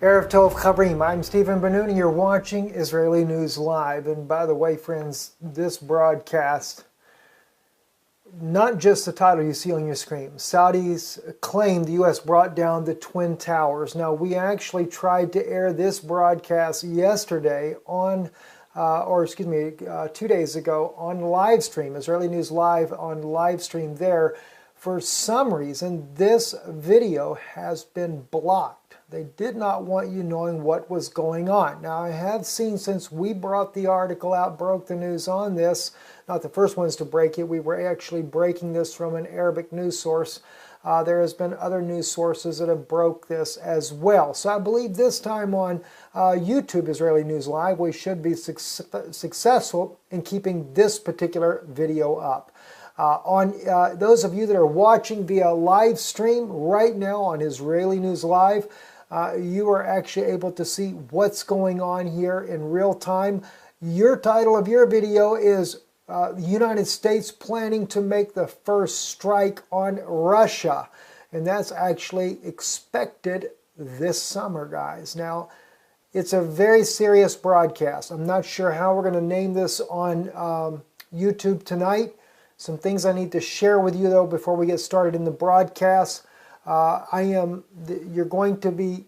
Erev Tov Chavrim, I'm Stephen Ben-Nun and you're watching Israeli News Live. And by the way, friends, this broadcast, not just the title you see on your screen. Saudis claim the U.S. brought down the Twin Towers. Now, we actually tried to air this broadcast yesterday on, 2 days ago on live stream, Israeli News Live on live stream there. For some reason, this video has been blocked. They did not want you knowing what was going on. Now, I have seen since we brought the article out, broke the news on this, not the first ones to break it, we were actually breaking this from an Arabic news source. There has been other news sources that have broke this as well. So I believe this time on YouTube Israeli News Live, we should be successful in keeping this particular video up. Those of you that are watching via live stream right now on Israeli News Live, you are actually able to see what's going on here in real time. Your title of your video is the United States planning to make the first strike on Russia. And that's actually expected this summer, guys. Now, it's a very serious broadcast. I'm not sure how we're going to name this on YouTube tonight. Some things I need to share with you, though, before we get started in the broadcast. You're going to be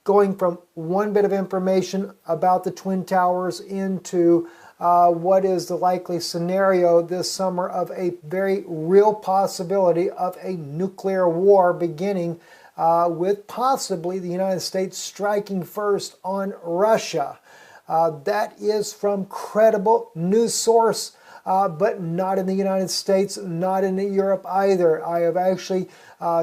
going from one bit of information about the Twin Towers into what is the likely scenario this summer of a very real possibility of a nuclear war beginning with possibly the United States striking first on Russia. That is from credible news source. But not in the United States, not in Europe either. I have actually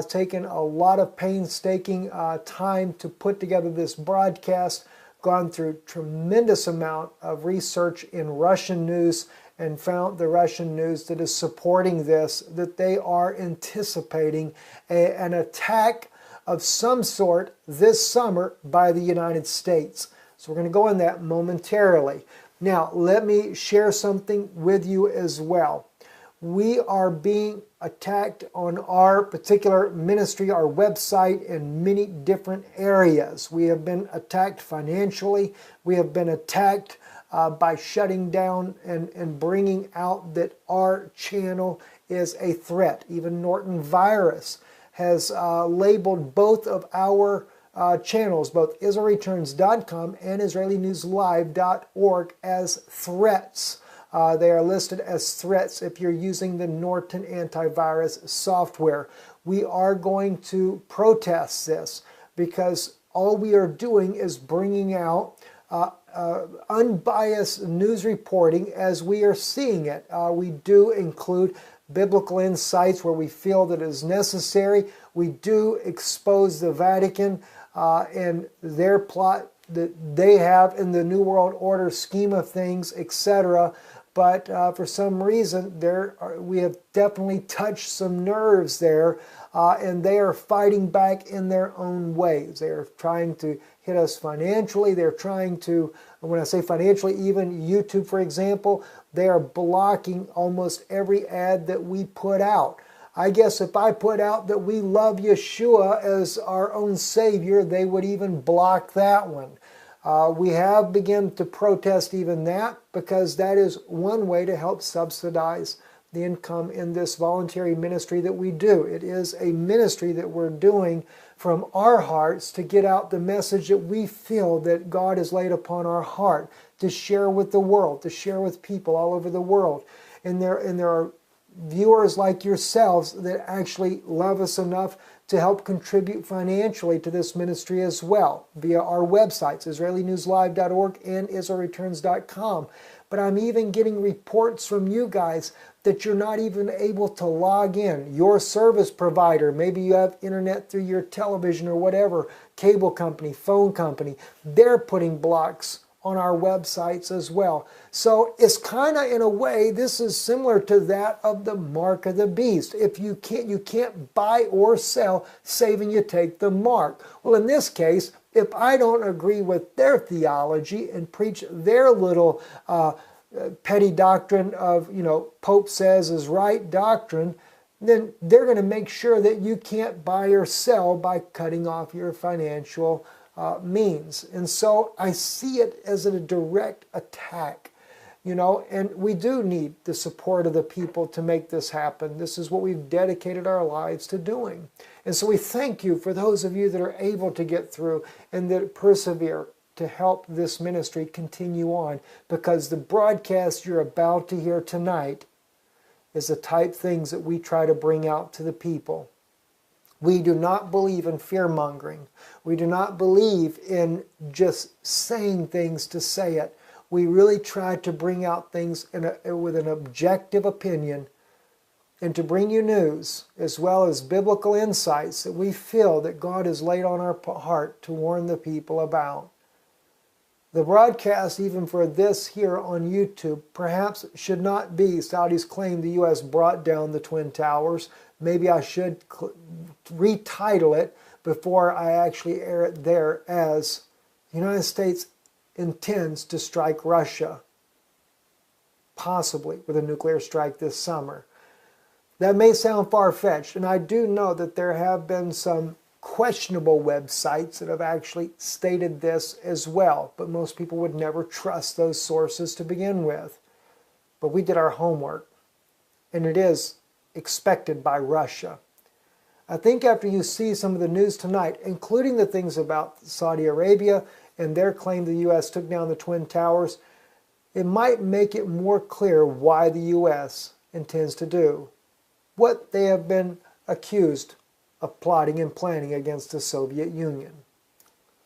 taken a lot of painstaking time to put together this broadcast, gone through tremendous amount of research in Russian news, and found the Russian news that is supporting this, that they are anticipating an attack of some sort this summer by the United States. So we're going to go on that momentarily. Now, let me share something with you as well. We are being attacked on our particular ministry, our website, in many different areas. We have been attacked financially. We have been attacked by shutting down and bringing out that our channel is a threat. Even Norton Virus has labeled both of our channels, both IsraelReturns.com and IsraeliNewsLive.org, as threats. They are listed as threats if you're using the Norton antivirus software. We are going to protest this because all we are doing is bringing out unbiased news reporting as we are seeing it. We do include biblical insights where we feel that it is necessary. We do expose the Vatican and their plot that they have in the New World Order scheme of things, etc. But for some reason, we have definitely touched some nerves there, and they are fighting back in their own ways. They are trying to hit us financially. They're trying to, when I say financially, even YouTube, for example, they are blocking almost every ad that we put out. I guess if I put out that we love Yeshua as our own Savior, they would even block that one. We have begun to protest even that because that is one way to help subsidize the income in this voluntary ministry that we do. It is a ministry that we're doing from our hearts to get out the message that we feel that God has laid upon our heart to share with the world, to share with people all over the world. And there are viewers like yourselves that actually love us enough to help contribute financially to this ministry as well via our websites, IsraeliNewsLive.org and IsraelReturns.com. But I'm even getting reports from you guys that you're not even able to log in. Your service provider, maybe you have internet through your television or whatever, cable company, phone company, they're putting blocks on our websites as well. So it's kind of, in a way, this is similar to that of the mark of the beast. If you can't buy or sell, saving you take the mark. Well, in this case, if I don't agree with their theology and preach their little petty doctrine of, Pope says is right doctrine, then they're going to make sure that you can't buy or sell by cutting off your financial means. And so I see it as a direct attack. And we do need the support of the people to make this happen. This is what we've dedicated our lives to doing. And so we thank you for those of you that are able to get through and that persevere to help this ministry continue on, because the broadcast you're about to hear tonight is the type things that we try to bring out to the people. We do not believe in fear-mongering. We do not believe in just saying things to say it. We really try to bring out things with an objective opinion and to bring you news as well as biblical insights that we feel that God has laid on our heart to warn the people about. The broadcast, even for this here on YouTube, perhaps should not be Saudis claim the U.S. brought down the Twin Towers. Maybe I should retitle it before I actually air it there as the United States intends to strike Russia, possibly with a nuclear strike this summer. That may sound far-fetched, and I do know that there have been some questionable websites that have actually stated this as well, but most people would never trust those sources to begin with. But we did our homework, and it is expected by Russia. I think after you see some of the news tonight, including the things about Saudi Arabia and their claim the U.S. took down the Twin Towers, it might make it more clear why the U.S. intends to do what they have been accused of plotting and planning against the Soviet Union.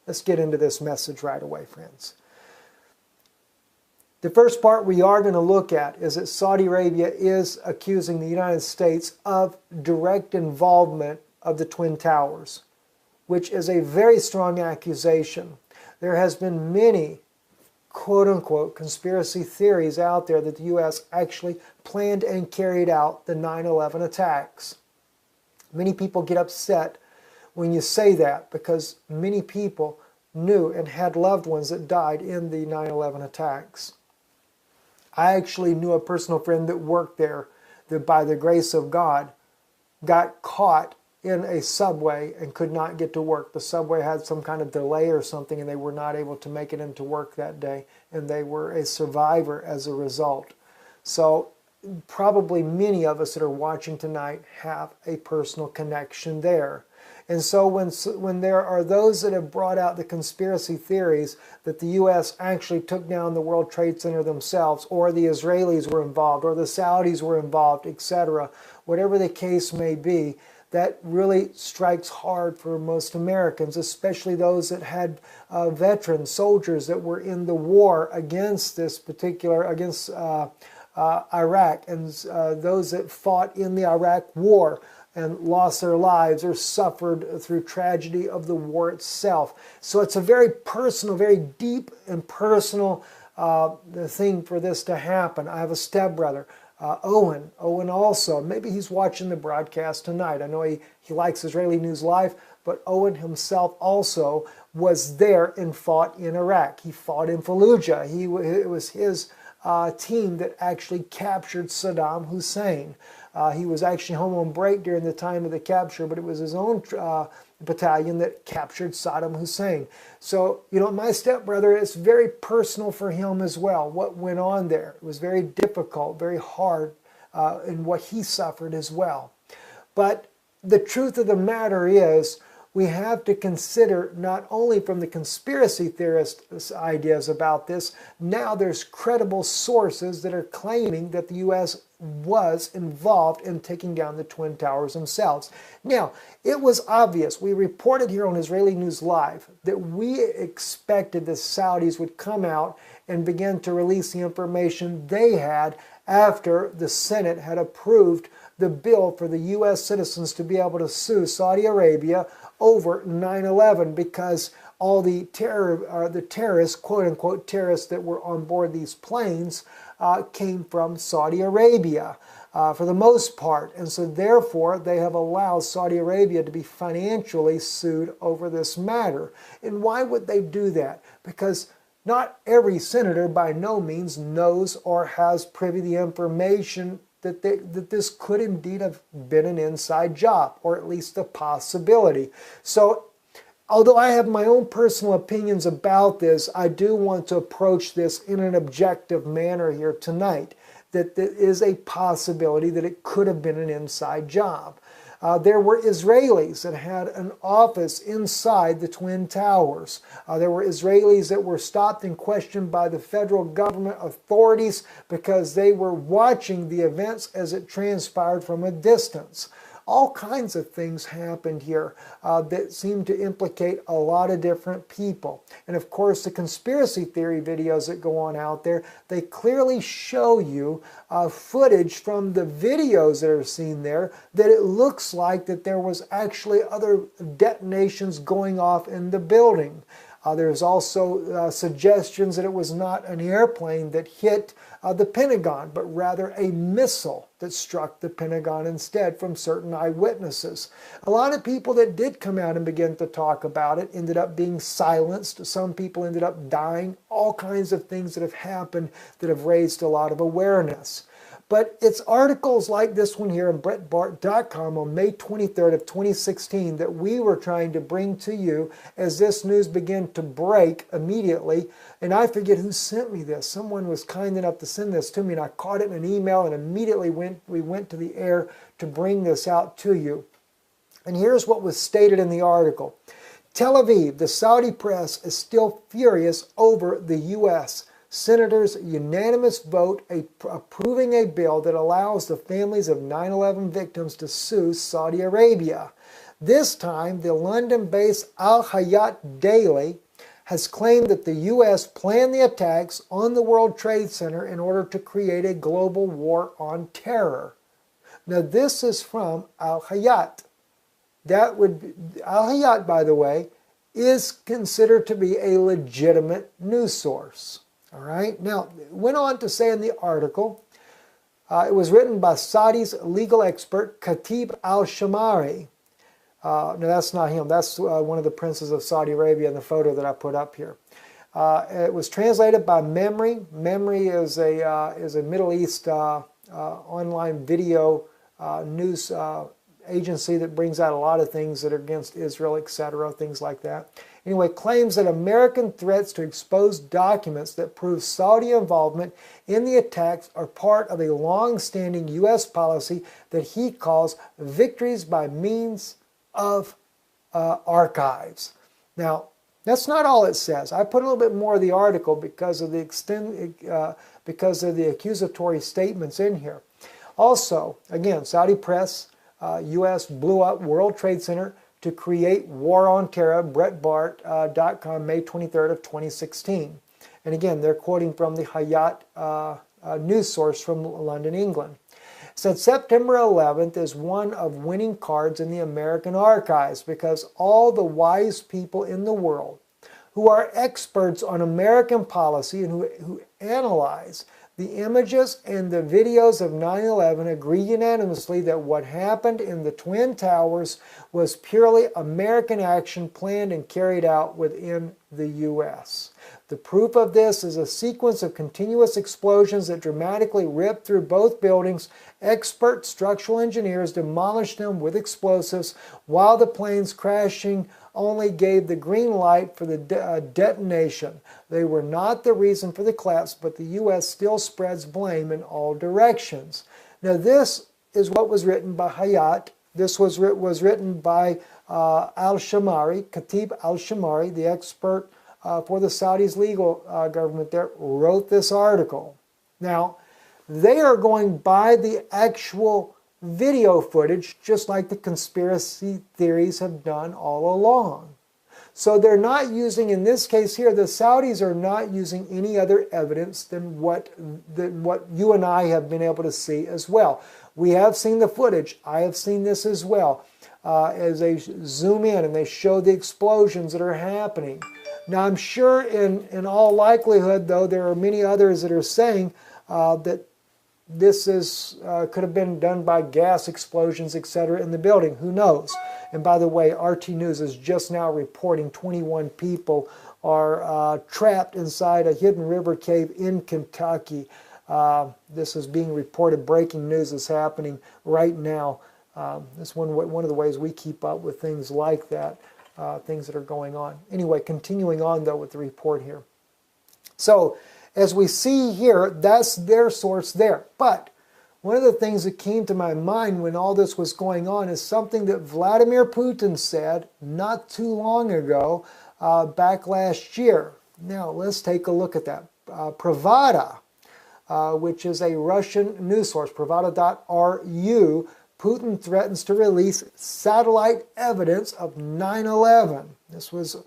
Let's get into this message right away, friends. The first part we are going to look at is that Saudi Arabia is accusing the United States of direct involvement of the Twin Towers, which is a very strong accusation. There has been many quote-unquote conspiracy theories out there that the U.S. actually planned and carried out the 9/11 attacks. Many people get upset when you say that because many people knew and had loved ones that died in the 9/11 attacks. I actually knew a personal friend that worked there that by the grace of God got caught in a subway and could not get to work. The subway had some kind of delay or something and they were not able to make it into work that day, and they were a survivor as a result. So probably many of us that are watching tonight have a personal connection there. And so when there are those that have brought out the conspiracy theories that the U.S. actually took down the World Trade Center themselves, or the Israelis were involved, or the Saudis were involved, etc., whatever the case may be, that really strikes hard for most Americans, especially those that had veteran soldiers that were in the war against this particular, against Iraq, and those that fought in the Iraq War and lost their lives or suffered through tragedy of the war itself. So it's a very personal, very deep and personal thing for this to happen. I have a stepbrother, Owen. Owen also, maybe he's watching the broadcast tonight. I know he likes Israeli News Live, but Owen himself also was there and fought in Iraq. He fought in Fallujah. It was his team that actually captured Saddam Hussein. He was actually home on break during the time of the capture, but it was his own battalion that captured Saddam Hussein. So, my stepbrother, it's very personal for him as well, what went on there. It was very difficult, very hard in what he suffered as well. But the truth of the matter is, we have to consider not only from the conspiracy theorists' ideas about this, now there's credible sources that are claiming that the U.S. was involved in taking down the Twin Towers themselves. Now, it was obvious, we reported here on Israeli News Live, that we expected the Saudis would come out and begin to release the information they had after the Senate had approved the bill for the U.S. citizens to be able to sue Saudi Arabia over 9/11 because all the terrorists, quote-unquote terrorists that were on board these planes came from Saudi Arabia for the most part. And so therefore they have allowed Saudi Arabia to be financially sued over this matter. And why would they do that? Because not every senator by no means knows or has privy the information that this could indeed have been an inside job, or at least a possibility. So Although I have my own personal opinions about this, I do want to approach this in an objective manner here tonight, that there is a possibility that it could have been an inside job. There were Israelis that had an office inside the Twin Towers. There were Israelis that were stopped and questioned by the federal government authorities because they were watching the events as it transpired from a distance. All kinds of things happened here that seem to implicate a lot of different people. And of course, the conspiracy theory videos that go on out there, they clearly show you footage from the videos that are seen there that it looks like that there was actually other detonations going off in the building. There's also suggestions that it was not an airplane that hit the Pentagon, but rather a missile that struck the Pentagon instead from certain eyewitnesses. A lot of people that did come out and begin to talk about it ended up being silenced. Some people ended up dying. All kinds of things that have happened that have raised a lot of awareness. But it's articles like this one here on Breitbart.com on May 23rd of 2016 that we were trying to bring to you as this news began to break immediately. And I forget who sent me this. Someone was kind enough to send this to me, and I caught it in an email and immediately we went to the air to bring this out to you. And here's what was stated in the article. Tel Aviv, the Saudi press is still furious over the U.S. Senators' unanimous vote approving a bill that allows the families of 9/11 victims to sue Saudi Arabia. This time, the London-based Al Hayat Daily has claimed that the U.S. planned the attacks on the World Trade Center in order to create a global war on terror. Now, this is from Al Hayat. Al Hayat, by the way, is considered to be a legitimate news source. All right. Now, it went on to say in the article, it was written by Saudi's legal expert Khatib al-Shamari. No, that's not him. That's one of the princes of Saudi Arabia in the photo that I put up here. It was translated by Memory. Memory is a Middle East online video news agency that brings out a lot of things that are against Israel, etc., things like that. Anyway, claims that American threats to expose documents that prove Saudi involvement in the attacks are part of a long-standing U.S. policy that he calls victories by means of archives. Now, that's not all it says. I put a little bit more of the article because of the accusatory statements in here. Also, again, Saudi press, U.S. blew up World Trade Center to create war on terror, Breitbart.com, May 23rd of 2016. And again, they're quoting from the Hayat news source from London, England. It said September 11th is one of winning cards in the American archives because all the wise people in the world who are experts on American policy and who analyze the images and the videos of 9/11 agree unanimously that what happened in the Twin Towers was purely American action planned and carried out within the U.S. The proof of this is a sequence of continuous explosions that dramatically ripped through both buildings. Expert structural engineers demolished them with explosives while the planes crashing only gave the green light for the detonation. They were not the reason for the collapse, but the U.S. still spreads blame in all directions. Now this is what was written by Hayat. This was written by al-Shamari, Khatib al-Shamari, the expert for the Saudis' legal government there, wrote this article. Now, they are going by the actual video footage, just like the conspiracy theories have done all along. So they're not using, in this case here, the Saudis are not using any other evidence than what you and I have been able to see as well. We have seen the footage. I have seen this as well. As they zoom in and they show the explosions that are happening. Now I'm sure in all likelihood, though, there are many others that are saying that this could have been done by gas explosions, etc. in the building. Who knows? And by the way, RT News is just now reporting 21 people are trapped inside a hidden river cave in Kentucky. This is being reported. Breaking news is happening right now. That's one of the ways we keep up with things like that. things that are going on. Anyway, continuing on though with the report here. So as we see here, that's their source there. But one of the things that came to my mind when all this was going on is something that Vladimir Putin said not too long ago, back last year. Now let's take a look at that. Pravda, which is a Russian news source, Pravda.ru, Putin threatens to release satellite evidence of 9/11. This was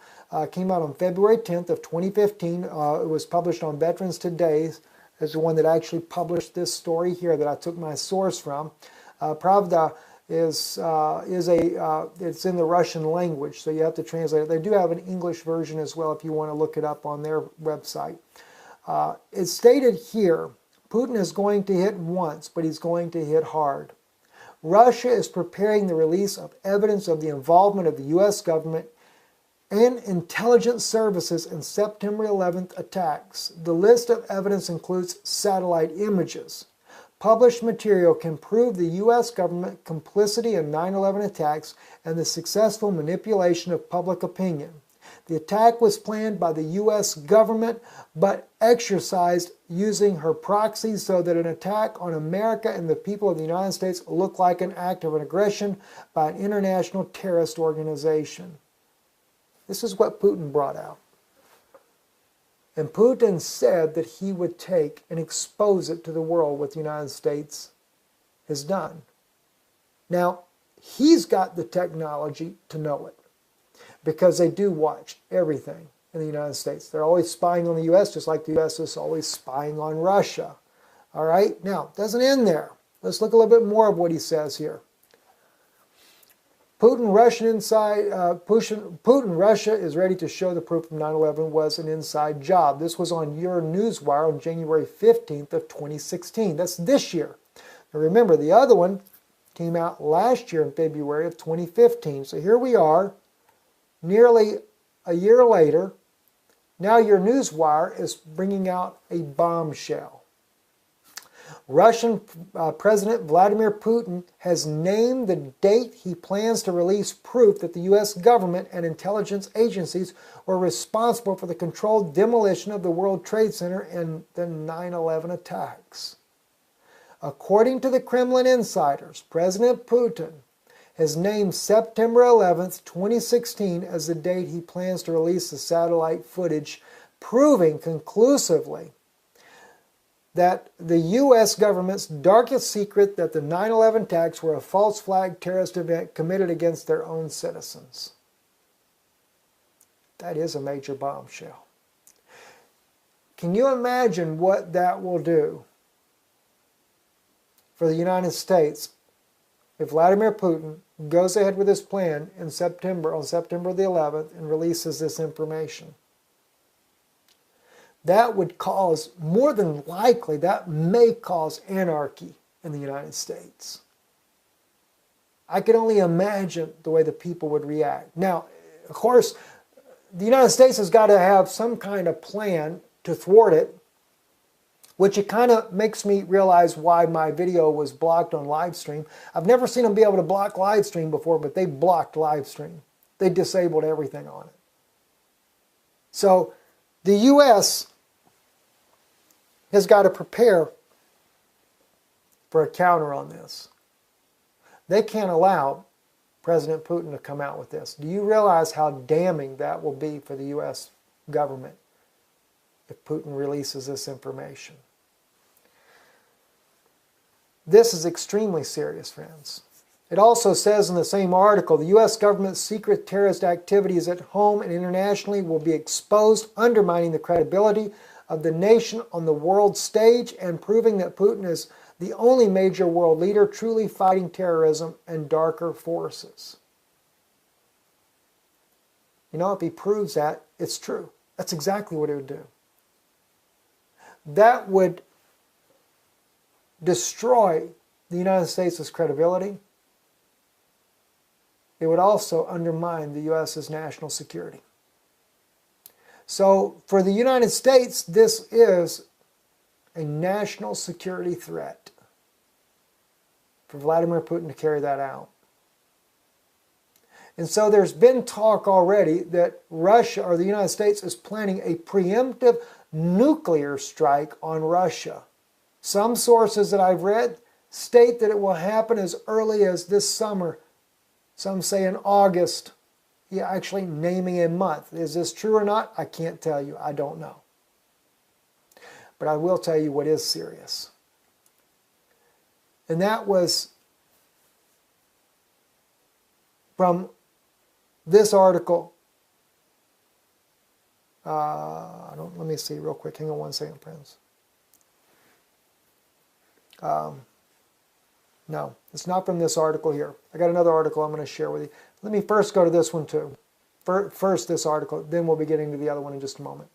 came out on February 10th of 2015. It was published on Veterans Today. Is the one that actually published this story here that I took my source from. Pravda it's in the Russian language, so you have to translate it. They do have an English version as well if you want to look it up on their website. It's stated here, Putin is going to hit once, but he's going to hit hard. Russia is preparing the release of evidence of the involvement of the U.S. government and intelligence services in September 11th attacks. The list of evidence includes satellite images. Published material can prove the U.S. government complicity in 9/11 attacks and the successful manipulation of public opinion. The attack was planned by the U.S. government, but exercised using her proxies so that an attack on America and the people of the United States looked like an act of aggression by an international terrorist organization. This is what Putin brought out. And Putin said that he would take and expose it to the world what the United States has done. Now, he's got the technology to know it, because they do watch everything in the United States. They're always spying on the U.S., just like the U.S. is always spying on Russia. All right? Now, it doesn't end there. Let's look a little bit more of what he says here. Putin, Russia is ready to show the proof of 9/11 was an inside job. This was on Your Newswire on January 15th of 2016. That's this year. Now remember, the other one came out last year in February of 2015. So here we are, nearly a year later. Now Your Newswire is bringing out a bombshell. Russian President Vladimir Putin has named the date he plans to release proof that the U.S. government and intelligence agencies were responsible for the controlled demolition of the World Trade Center and the 9/11 attacks. According to the Kremlin insiders, President Putin has named September 11th, 2016 as the date he plans to release the satellite footage, proving conclusively that the U.S. government's darkest secret that the 9/11 attacks were a false flag terrorist event committed against their own citizens. That is a major bombshell. Can you imagine what that will do for the United States if Vladimir Putin goes ahead with his plan in September, on September the 11th, and releases this information? That would cause, more than likely, that may cause anarchy in the United States. I can only imagine the way the people would react. Now, of course, the United States has got to have some kind of plan to thwart it, which it kind of makes me realize why my video was blocked on live stream. I've never seen them be able to block live stream before, but they blocked live stream. They disabled everything on it. So the U.S. has got to prepare for a counter on this. They can't allow President Putin to come out with this. Do you realize how damning that will be for the U.S. government if Putin releases this information? This is extremely serious, friends. It also says in the same article, the U.S. government's secret terrorist activities at home and internationally will be exposed, undermining the credibility of the nation on the world stage and proving that Putin is the only major world leader truly fighting terrorism and darker forces. You know, if he proves that, it's true. That's exactly what it would do. That would destroy the United States' credibility. It would also undermine the U.S.'s national security. So for the United States, this is a national security threat for Vladimir Putin to carry that out. And so there's been talk already that Russia or the United States is planning a preemptive nuclear strike on Russia. Some sources that I've read state that it will happen as early as this summer. Some say in August. Yeah, actually naming a month. Is this true or not? I can't tell you. I don't know. But I will tell you what is serious. And that was from this article. Let me see real quick. Hang on one second, friends. No, it's not from this article here. I got another article I'm going to share with you. Let me first go to this one too. First this article, then we'll be getting to the other one in just a moment.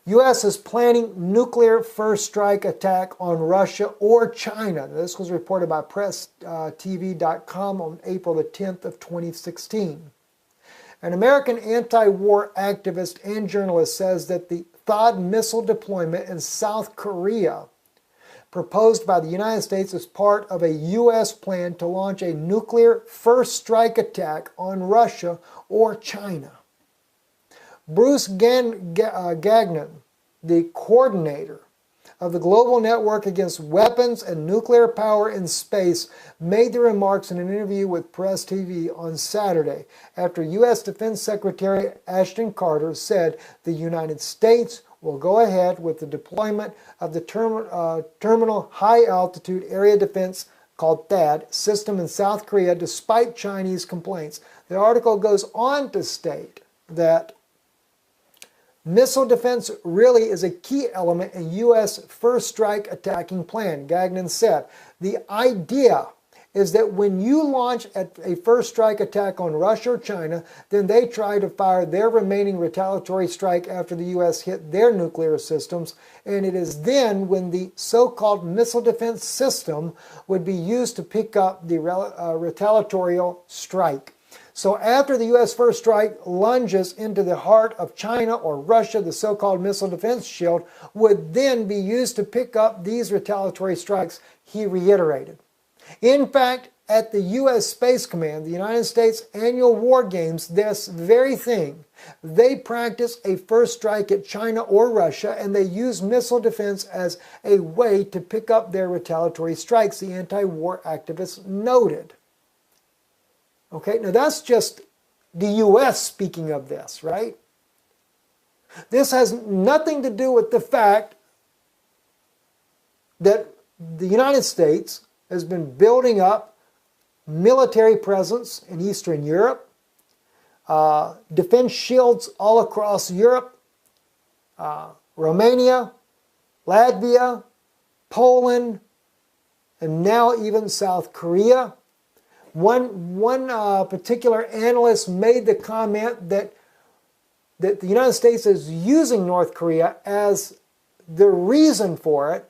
U.S. is planning nuclear first strike attack on Russia or China. This was reported by PressTV.com on April the 10th of 2016. An American anti-war activist and journalist says that the THAAD missile deployment in South Korea proposed by the United States as part of a U.S. plan to launch a nuclear first strike attack on Russia or China. Bruce Gagnon, the coordinator of the Global Network Against Weapons and Nuclear Power in Space, made the remarks in an interview with Press TV on Saturday after U.S. Defense Secretary Ashton Carter said the United States will go ahead with the deployment of the Terminal High Altitude Area Defense, called THAAD, system in South Korea despite Chinese complaints. The article goes on to state that missile defense really is a key element in U.S. first strike attacking plan, Gagnon said. The idea is that when you launch a first strike attack on Russia or China, then they try to fire their remaining retaliatory strike after the U.S. hit their nuclear systems, and it is then when the so-called missile defense system would be used to pick up the retaliatory strike. So after the U.S. first strike lunges into the heart of China or Russia, the so-called missile defense shield would then be used to pick up these retaliatory strikes, he reiterated. In fact, at the U.S. Space Command, the United States annual war games, this very thing, they practice a first strike at China or Russia, and they use missile defense as a way to pick up their retaliatory strikes, the anti-war activists noted. Okay, now that's just the U.S. speaking of this, right? This has nothing to do with the fact that the United States has been building up military presence in Eastern Europe, defense shields all across Europe, Romania, Latvia, Poland, and now even South Korea. One particular analyst made the comment that the United States is using North Korea as the reason for it,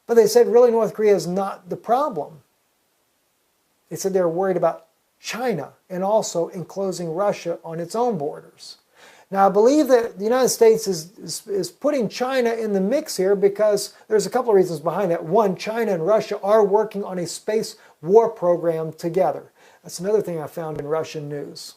but they said really North Korea is not the problem. They said they're worried about China and also enclosing Russia on its own borders. Now I believe that the United States is putting China in the mix here because there's a couple of reasons behind that. One, China and Russia are working on a space war program together. That's another thing I found in Russian news.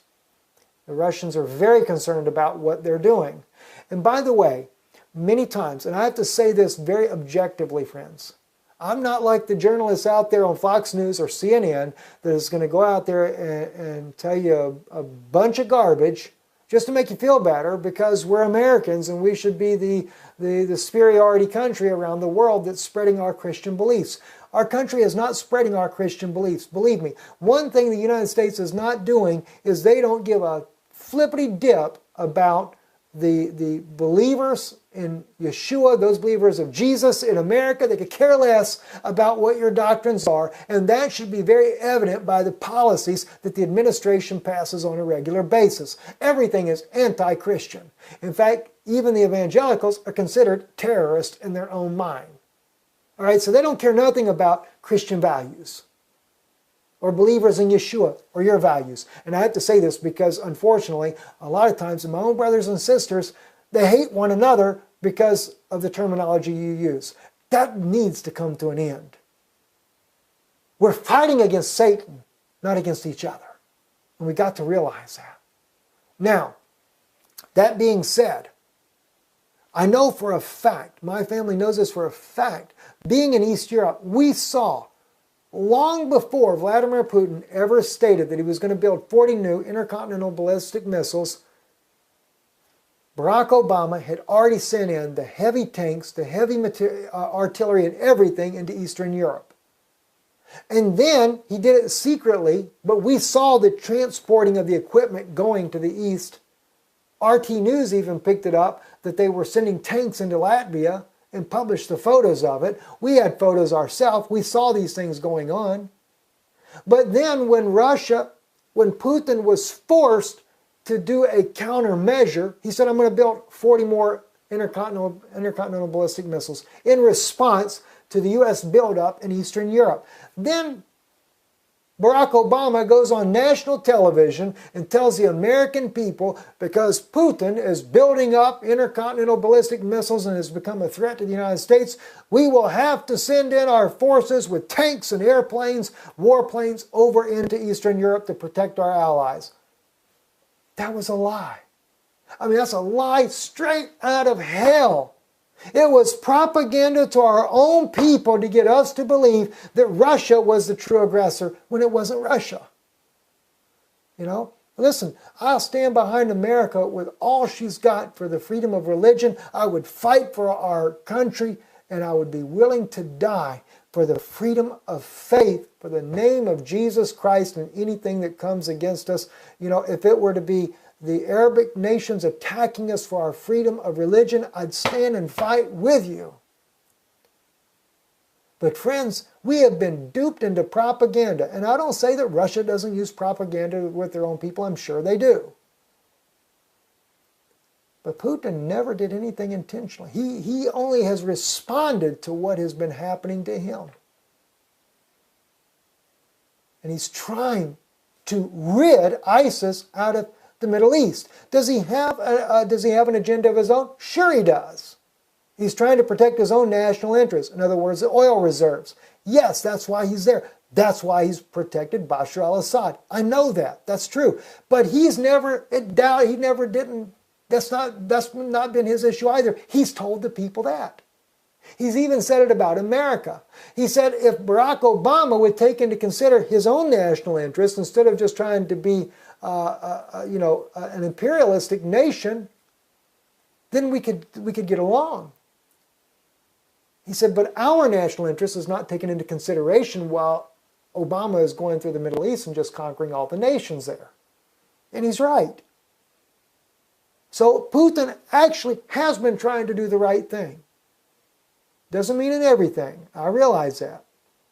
The Russians are very concerned about what they're doing. And by the way, many times, and I have to say this very objectively, friends, I'm not like the journalists out there on Fox News or CNN that is going to go out there and tell you a bunch of garbage just to make you feel better because we're Americans and we should be the superiority country around the world that's spreading our Christian beliefs. Our country is not spreading our Christian beliefs. Believe me, one thing the United States is not doing is they don't give a flippity dip about the believers in Yeshua, those believers of Jesus in America. They could care less about what your doctrines are, and that should be very evident by the policies that the administration passes on a regular basis. Everything is anti-Christian. In fact, even the evangelicals are considered terrorists in their own mind. All right, so they don't care nothing about Christian values or believers in Yeshua or your values. And I have to say this because, unfortunately, a lot of times my own brothers and sisters, they hate one another because of the terminology you use. That needs to come to an end. We're fighting against Satan, not against each other. And we got to realize that. Now, that being said, I know for a fact, my family knows this for a fact, being in East Europe, we saw long before Vladimir Putin ever stated that he was going to build 40 new intercontinental ballistic missiles, Barack Obama had already sent in the heavy tanks, the heavy artillery and everything into Eastern Europe. And then he did it secretly, but we saw the transporting of the equipment going to the east. RT News even picked it up that they were sending tanks into Latvia and published the photos of it. We had photos ourselves. We saw these things going on. But then when Putin was forced to do a countermeasure, he said, I'm going to build 40 more intercontinental ballistic missiles in response to the U.S. buildup in Eastern Europe. Then Barack Obama goes on national television and tells the American people, because Putin is building up intercontinental ballistic missiles and has become a threat to the United States, we will have to send in our forces with tanks and airplanes, warplanes over into Eastern Europe to protect our allies. That was a lie. I mean, that's a lie straight out of hell. It was propaganda to our own people to get us to believe that Russia was the true aggressor when it wasn't Russia. You know, listen, I'll stand behind America with all she's got for the freedom of religion. I would fight for our country, and I would be willing to die for the freedom of faith, for the name of Jesus Christ, and anything that comes against us. You know, if it were to be the Arabic nations attacking us for our freedom of religion, I'd stand and fight with you. But friends, we have been duped into propaganda. And I don't say that Russia doesn't use propaganda with their own people. I'm sure they do. But Putin never did anything intentionally. He only has responded to what has been happening to him. And he's trying to rid ISIS out of the Middle East. Does he have an agenda of his own? Sure he does. He's trying to protect his own national interests. In other words, the oil reserves. Yes, that's why he's there. That's why he's protected Bashar al-Assad. I know that. That's true. But that's not been his issue either. He's told the people that. He's even said it about America. He said if Barack Obama would take into consider his own national interests instead of just trying to be an imperialistic nation, then we could get along. He said, but our national interest is not taken into consideration while Obama is going through the Middle East and just conquering all the nations there. And he's right. So Putin actually has been trying to do the right thing. Doesn't mean in everything. I realize that.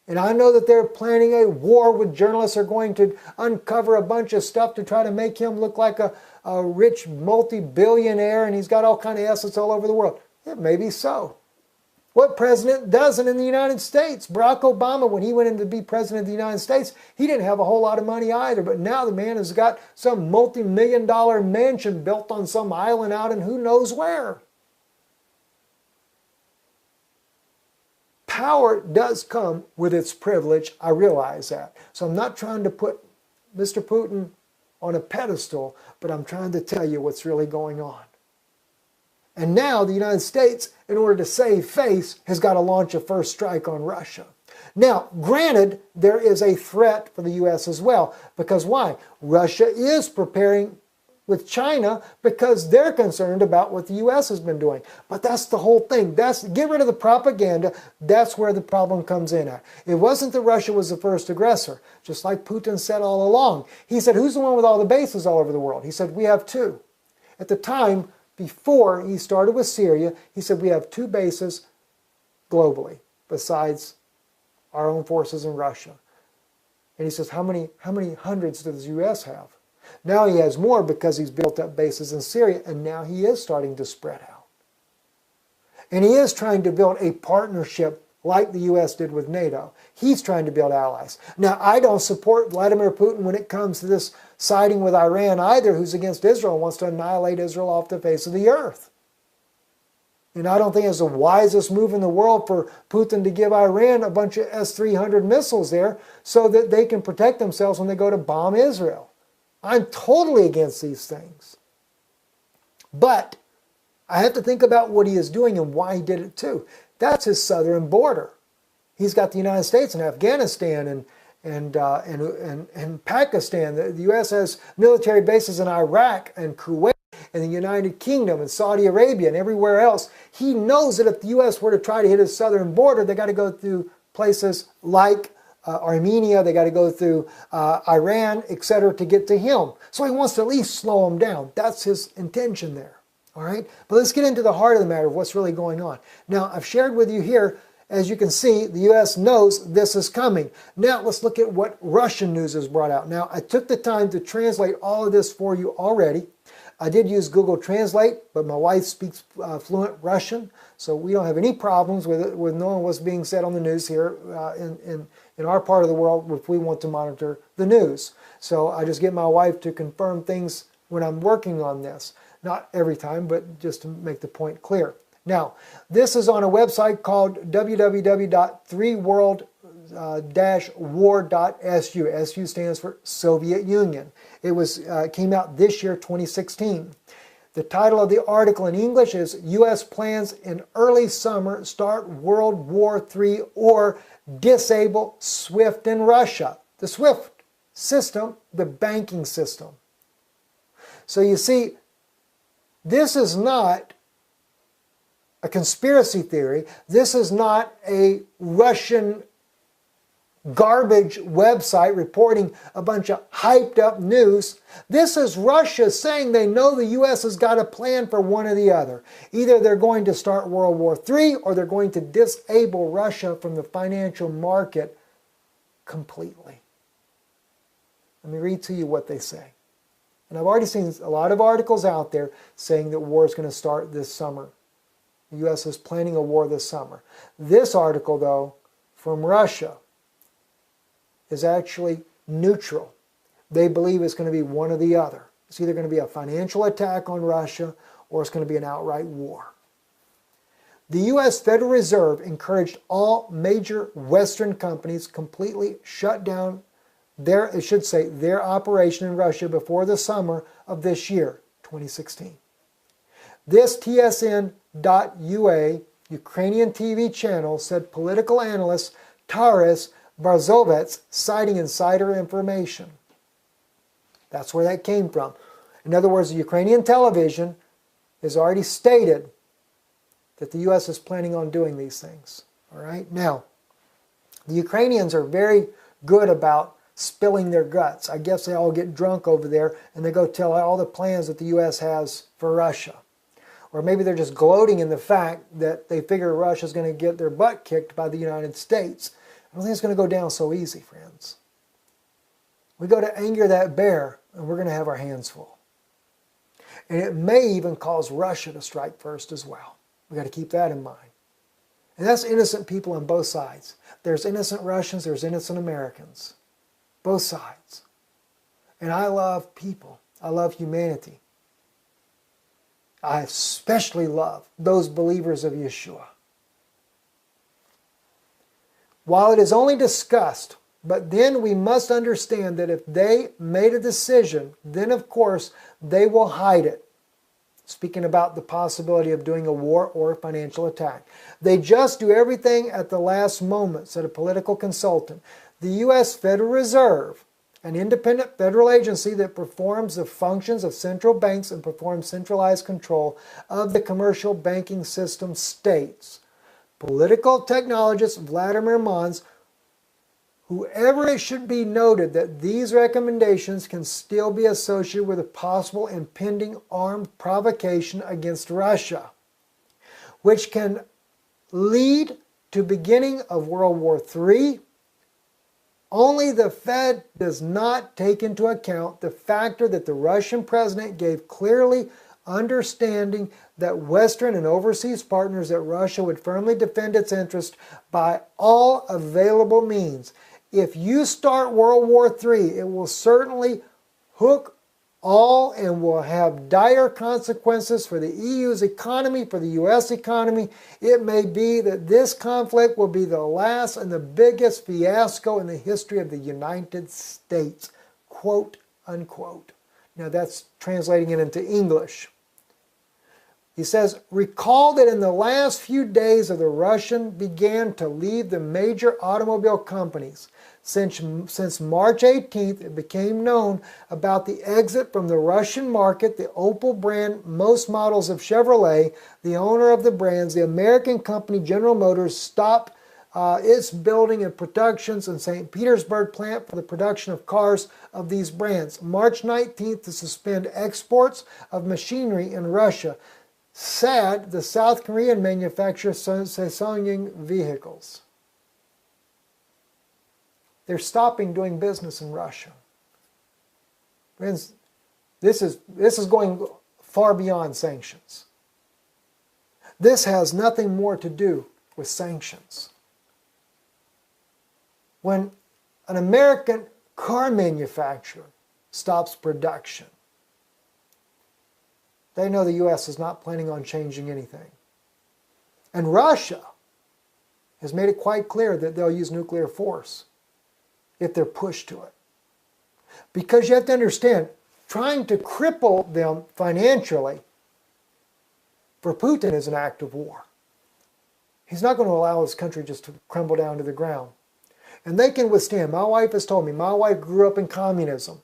And I know that they're planning a war with journalists, are going to uncover a bunch of stuff to try to make him look like a rich multi-billionaire and he's got all kinds of assets all over the world. It may be so. What president doesn't in the United States? Barack Obama, when he went in to be president of the United States, he didn't have a whole lot of money either. But now the man has got some multi-million-dollar mansion built on some island out in who knows where. Power does come with its privilege. I realize that. So I'm not trying to put Mr. Putin on a pedestal, but I'm trying to tell you what's really going on. And now the United States, in order to save face, has got to launch a first strike on Russia. Now, granted, there is a threat for the U.S. as well. Because why? Russia is preparing with China because they're concerned about what the U.S. has been doing. But that's the whole thing. Get rid of the propaganda. That's where the problem comes in at. It wasn't that Russia was the first aggressor, just like Putin said all along. He said, who's the one with all the bases all over the world? He said, we have two. At the time, before he started with Syria, he said, we have two bases globally besides our own forces in Russia. And he says, how many hundreds does the U.S. have? Now he has more because he's built up bases in Syria, and now he is starting to spread out. And he is trying to build a partnership like the U.S. did with NATO. He's trying to build allies. Now, I don't support Vladimir Putin when it comes to this siding with Iran either, who's against Israel and wants to annihilate Israel off the face of the earth. And I don't think it's the wisest move in the world for Putin to give Iran a bunch of S-300 missiles there so that they can protect themselves when they go to bomb Israel. I'm totally against these things. But I have to think about what he is doing and why he did it too. That's his southern border. He's got the United States and Afghanistan and Pakistan. The U.S. has military bases in Iraq and Kuwait and the United Kingdom and Saudi Arabia and everywhere else. He knows that if the U.S. were to try to hit his southern border, they got to go through places like Armenia, they got to go through Iran, etc. to get to him. So he wants to at least slow him down. That's his intention there. All right, but let's get into the heart of the matter of what's really going on. Now, I've shared with you here, as you can see, the U.S. knows this is coming. Now, let's look at what Russian news has brought out. Now, I took the time to translate all of this for you already. I did use Google Translate, but my wife speaks fluent Russian, so we don't have any problems with knowing what's being said on the news here in our part of the world if we want to monitor the news. So I just get my wife to confirm things when I'm working on this. Not every time, but just to make the point clear. Now, this is on a website called www.3world-war.su. SU stands for Soviet Union. It came out this year, 2016. The title of the article in English is U.S. Plans in Early Summer Start World War III or Disable SWIFT in Russia. The SWIFT system, the banking system. So you see, this is not a conspiracy theory. This is not a Russian garbage website reporting a bunch of hyped up news. This is Russia saying they know the U.S. has got a plan for one or the other. Either they're going to start World War III or they're going to disable Russia from the financial market completely. Let me read to you what they say. And I've already seen a lot of articles out there saying that war is going to start this summer. The U.S. is planning a war this summer. This article, though, from Russia is actually neutral. They believe it's going to be one or the other. It's either going to be a financial attack on Russia or it's going to be an outright war. The U.S. Federal Reserve encouraged all major Western companies completely shut down their operation in Russia before the summer of this year, 2016. This TSN.ua Ukrainian TV channel said political analyst Taras Barzovets, citing insider information. That's where that came from. In other words, the Ukrainian television has already stated that the U.S. is planning on doing these things. All right? Now, the Ukrainians are very good about spilling their guts. I guess they all get drunk over there and they go tell all the plans that the U.S. has for Russia. Or maybe they're just gloating in the fact that they figure Russia's going to get their butt kicked by the United States. I don't think it's going to go down so easy, friends. We go to anger that bear and we're going to have our hands full. And it may even cause Russia to strike first as well. We've got to keep that in mind. And that's innocent people on both sides. There's innocent Russians, there's innocent Americans. Both sides. And I love people. I love humanity. I especially love those believers of Yeshua. While it is only discussed, but then we must understand that if they made a decision, then of course they will hide it. Speaking about the possibility of doing a war or a financial attack. They just do everything at the last moment, said a political consultant. The U.S. Federal Reserve, an independent federal agency that performs the functions of central banks and performs centralized control of the commercial banking system, states. Political technologist Vladimir Mons, whoever it should be noted that these recommendations can still be associated with a possible impending armed provocation against Russia, which can lead to beginning of World War III. Only the Fed does not take into account the factor that the Russian president gave clearly understanding that Western and overseas partners that Russia would firmly defend its interest by all available means. If you start World War III, it will certainly hook all and will have dire consequences for the EU's economy, for the U.S. economy. It may be that this conflict will be the last and the biggest fiasco in the history of the United States. Quote, unquote. Now that's translating it into English. He says, recall that in the last few days of the Russian began to leave the major automobile companies. Since March 18th, it became known about the exit from the Russian market. The Opel brand, most models of Chevrolet, the owner of the brands, the American company General Motors, stopped its building and productions in St. Petersburg plant for the production of cars of these brands. March 19th to suspend exports of machinery in Russia. Sad, the South Korean manufacturer Ssangyong vehicles. They're stopping doing business in Russia. Friends, this is going far beyond sanctions. This has nothing more to do with sanctions. When an American car manufacturer stops production, they know the U.S. is not planning on changing anything. And Russia has made it quite clear that they'll use nuclear force if they're pushed to it. Because you have to understand, trying to cripple them financially for Putin is an act of war. He's not going to allow his country just to crumble down to the ground. And they can withstand. My wife has told me, my wife grew up in communism.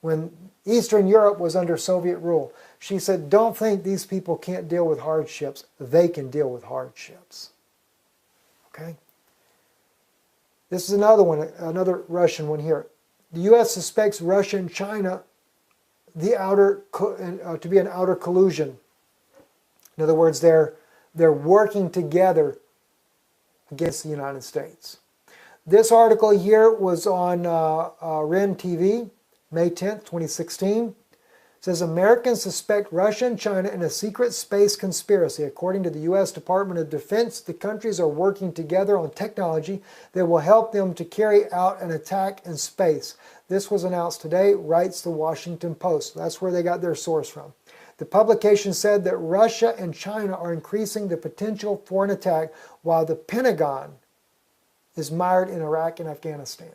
When Eastern Europe was under Soviet rule, she said, don't think these people can't deal with hardships. They can deal with hardships. Okay? This is another one, another Russian one here. The U.S. suspects Russia and China to be an outer collusion. In other words, they're working together against the United States. This article here was on REN TV, May 10th, 2016. It says, Americans suspect Russia and China in a secret space conspiracy. According to the U.S. Department of Defense, the countries are working together on technology that will help them to carry out an attack in space. This was announced today, writes the Washington Post. That's where they got their source from. The publication said that Russia and China are increasing the potential for an attack, while the Pentagon is mired in Iraq and Afghanistan.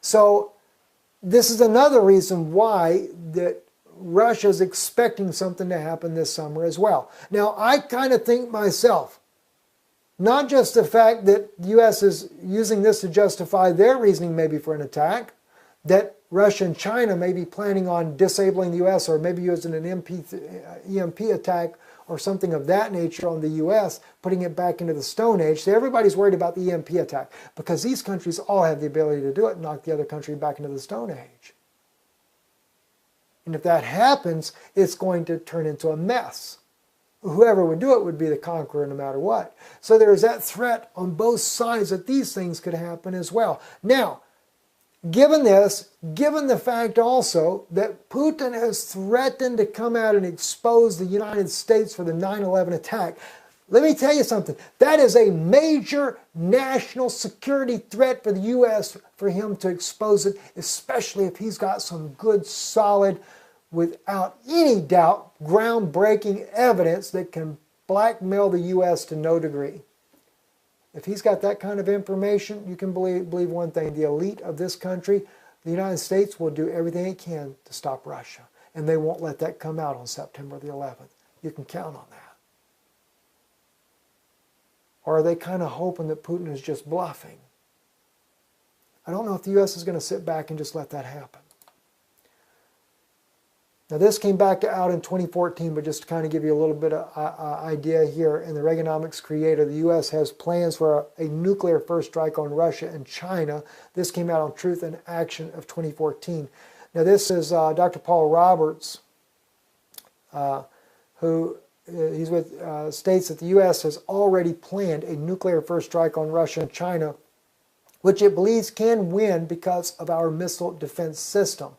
So this is another reason why that Russia is expecting something to happen this summer as well. Now, I kind of think myself, not just the fact that the U.S. is using this to justify their reasoning maybe for an attack, that Russia and China may be planning on disabling the U.S. or maybe using an EMP attack or something of that nature on the U.S., putting it back into the Stone Age. So everybody's worried about the EMP attack because these countries all have the ability to do it and knock the other country back into the Stone Age. And if that happens, it's going to turn into a mess. Whoever would do it would be the conqueror no matter what. So there's that threat on both sides that these things could happen as well. Now, given this, given the fact also that Putin has threatened to come out and expose the United States for the 9/11 attack, let me tell you something. That is a major national security threat for the U.S. for him to expose it, especially if he's got some good, solid, without any doubt, groundbreaking evidence that can blackmail the U.S. to no degree. If he's got that kind of information, you can believe one thing. The elite of this country, the United States, will do everything it can to stop Russia. And they won't let that come out on September the 11th. You can count on that. Or are they kind of hoping that Putin is just bluffing? I don't know if the U.S. is going to sit back and just let that happen. Now this came back out in 2014, but just to kind of give you a little bit of idea here, in the Reaganomics Creator, the U.S. has plans for a nuclear first strike on Russia and China. This came out on Truth and Action of 2014. Now this is Dr. Paul Roberts, who states that the U.S. has already planned a nuclear first strike on Russia and China, which it believes can win because of our missile defense system.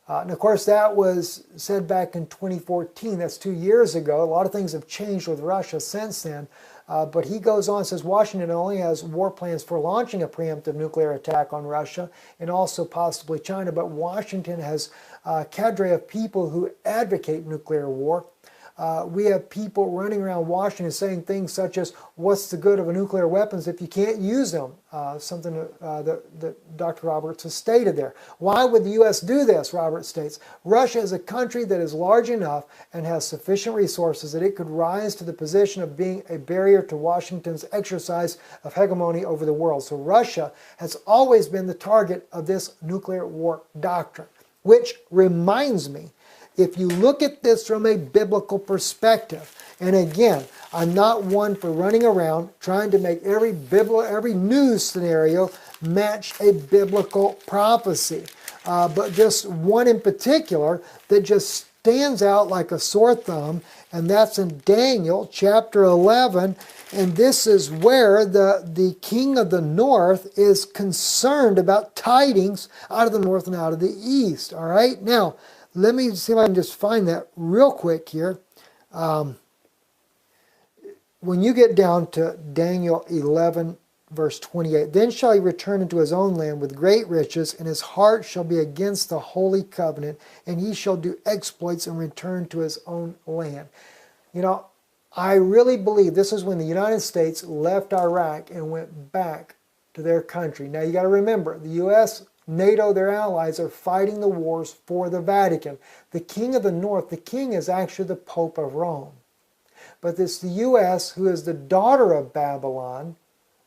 And of course, that was said back in 2014. That's 2 years ago. A lot of things have changed with Russia since then. But he goes on and says Washington only has war plans for launching a preemptive nuclear attack on Russia and also possibly China. But Washington has a cadre of people who advocate nuclear war. We have people running around Washington saying things such as, what's the good of nuclear weapons if you can't use them? Something that Dr. Roberts has stated there. Why would the U.S. do this, Roberts states? Russia is a country that is large enough and has sufficient resources that it could rise to the position of being a barrier to Washington's exercise of hegemony over the world. So Russia has always been the target of this nuclear war doctrine, which reminds me, if you look at this from a biblical perspective, and again, I'm not one for running around trying to make every news scenario match a biblical prophecy, but just one in particular that just stands out like a sore thumb, and that's in Daniel chapter 11, and this is where the king of the north is concerned about tidings out of the north and out of the east. All right, now let me see if I can just find that real quick here. When you get down to Daniel 11, verse 28, then shall he return into his own land with great riches, and his heart shall be against the holy covenant, and he shall do exploits and return to his own land. You know, I really believe this is when the United States left Iraq and went back to their country. Now you got to remember, the U.S., NATO, their allies, are fighting the wars for the Vatican. The king of the north, the king is actually the Pope of Rome. But it's the U.S., who is the daughter of Babylon.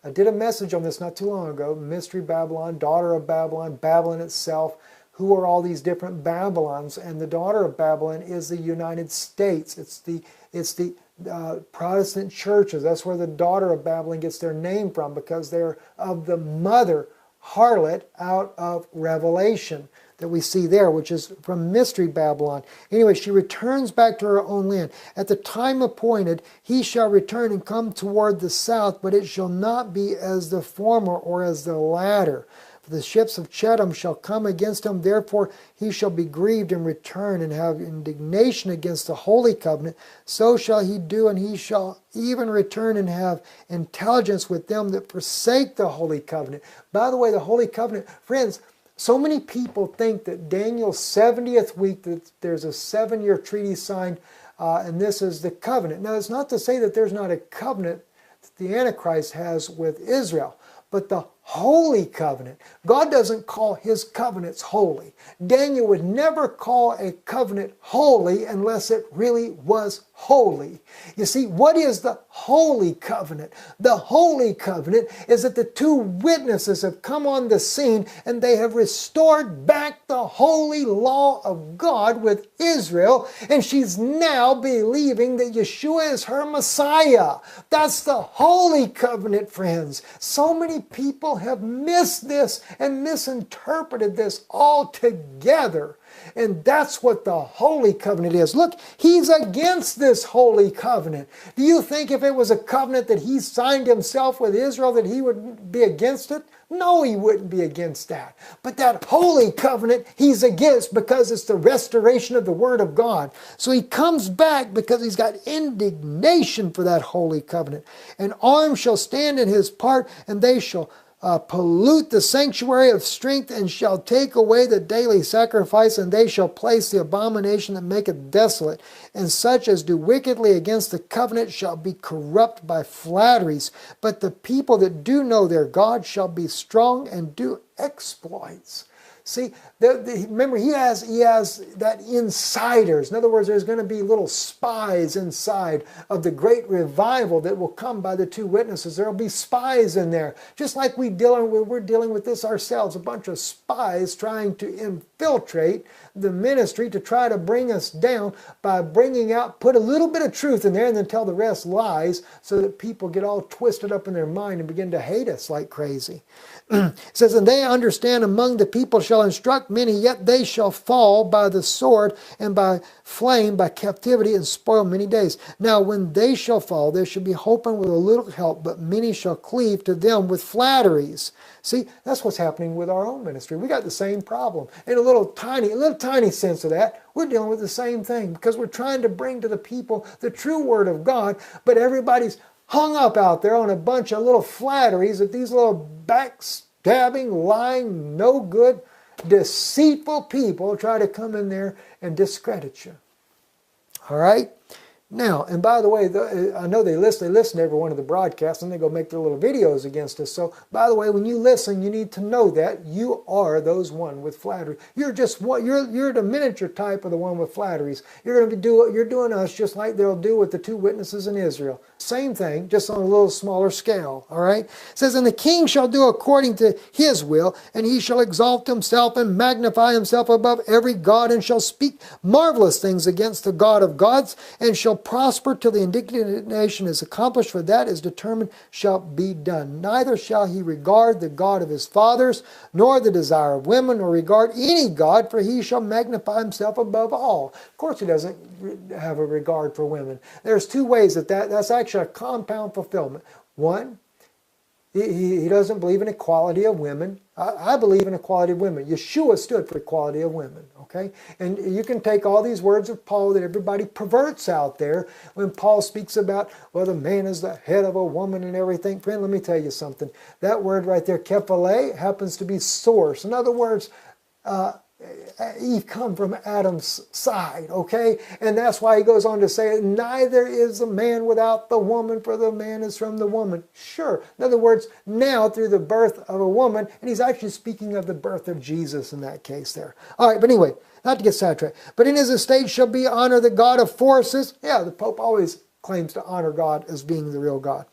I did a message on this not too long ago. Mystery Babylon, daughter of Babylon, Babylon itself. Who are all these different Babylons? And the daughter of Babylon is the United States. It's the Protestant churches. That's where the daughter of Babylon gets their name from, because they're of the mother harlot out of Revelation that we see there, which is from Mystery Babylon. Anyway, she returns back to her own land. At the time appointed, he shall return and come toward the south, but it shall not be as the former or as the latter. For the ships of Chedam shall come against him, therefore he shall be grieved and return and have indignation against the holy covenant. So shall he do, and he shall even return and have intelligence with them that forsake the holy covenant. By the way, the holy covenant, friends, so many people think that Daniel's 70th week, that there's a 7-year treaty signed, and this is the covenant. Now, it's not to say that there's not a covenant that the Antichrist has with Israel, but the holy covenant. God doesn't call his covenants holy. Daniel would never call a covenant holy unless it really was holy. You see, what is the holy covenant? The holy covenant is that the two witnesses have come on the scene and they have restored back the holy law of God with Israel, and she's now believing that Yeshua is her Messiah. That's the holy covenant, friends. So many people have missed this and misinterpreted this altogether. And that's what the holy covenant is. Look, he's against this holy covenant. Do you think if it was a covenant that he signed himself with Israel that he would be against it? No, he wouldn't be against that. But that holy covenant he's against because it's the restoration of the Word of God. So he comes back because he's got indignation for that holy covenant. And arms shall stand in his part, and they shall pollute the sanctuary of strength, and shall take away the daily sacrifice, and they shall place the abomination that maketh desolate. And such as do wickedly against the covenant shall be corrupt by flatteries. But the people that do know their God shall be strong and do exploits. See, remember, he has that insiders. In other words, there's going to be little spies inside of the great revival that will come by the two witnesses. There will be spies in there. Just like we're dealing with this ourselves, a bunch of spies trying to infiltrate the ministry to try to bring us down by put a little bit of truth in there and then tell the rest lies, so that people get all twisted up in their mind and begin to hate us like crazy. It says, and they understand among the people shall instruct many, yet they shall fall by the sword and by flame, by captivity, and spoil many days. Now when they shall fall, there shall be hoping with a little help, but many shall cleave to them with flatteries. See, that's what's happening with our own ministry. We got the same problem. In a little tiny sense of that, we're dealing with the same thing, because we're trying to bring to the people the true Word of God, but everybody's hung up out there on a bunch of little flatteries that these little backstabbing, lying, no good, deceitful people try to come in there and discredit you. All right? Now, and by the way, I know they listen to every one of the broadcasts and they go make their little videos against us. So, by the way, when you listen, you need to know that you are those one with flattery. You're just one. You're the miniature type of the one with flatteries. You're going to you're doing us just like they'll do with the two witnesses in Israel. Same thing, just on a little smaller scale. All right. It says, and the king shall do according to his will, and he shall exalt himself and magnify himself above every god, and shall speak marvelous things against the God of gods, and shall prosper till the indignation is accomplished, for that is determined shall be done. Neither shall he regard the God of his fathers, nor the desire of women, nor regard any god, for he shall magnify himself above all. Of course he doesn't have a regard for women. There's two ways that's actually a compound fulfillment. One, he doesn't believe in equality of women. I believe in equality of women. Yeshua stood for equality of women, okay? And you can take all these words of Paul that everybody perverts out there when Paul speaks about, well, the man is the head of a woman and everything. Friend, let me tell you something. That word right there, kephale, happens to be source. In other words, Eve come from Adam's side, okay? And that's why he goes on to say, neither is the man without the woman, for the man is from the woman. Sure. In other words, now through the birth of a woman, and he's actually speaking of the birth of Jesus in that case there. All right, but anyway, not to get sidetracked. But in his estate shall be honor the God of forces. Yeah, the Pope always claims to honor God as being the real God.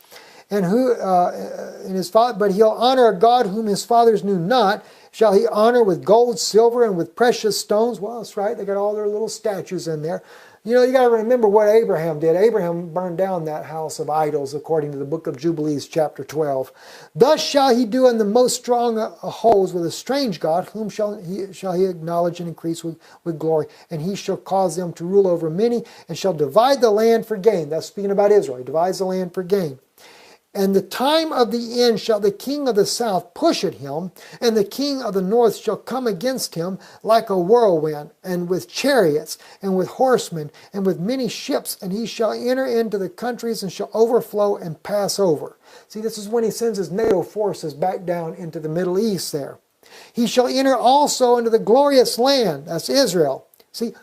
And but he'll honor a God whom his fathers knew not. Shall he honor with gold, silver, and with precious stones? Well, that's right. They got all their little statues in there. You know, you got to remember what Abraham did. Abraham burned down that house of idols, according to the book of Jubilees, chapter 12. Thus shall he do in the most strong holes with a strange God, whom shall he acknowledge and increase with glory. And he shall cause them to rule over many, and shall divide the land for gain. That's speaking about Israel. He divides the land for gain. And the time of the end shall the king of the south push at him, and the king of the north shall come against him like a whirlwind, and with chariots, and with horsemen, and with many ships, and he shall enter into the countries, and shall overflow and pass over. See, this is when he sends his NATO forces back down into the Middle East there. He shall enter also into the glorious land, that's Israel. See,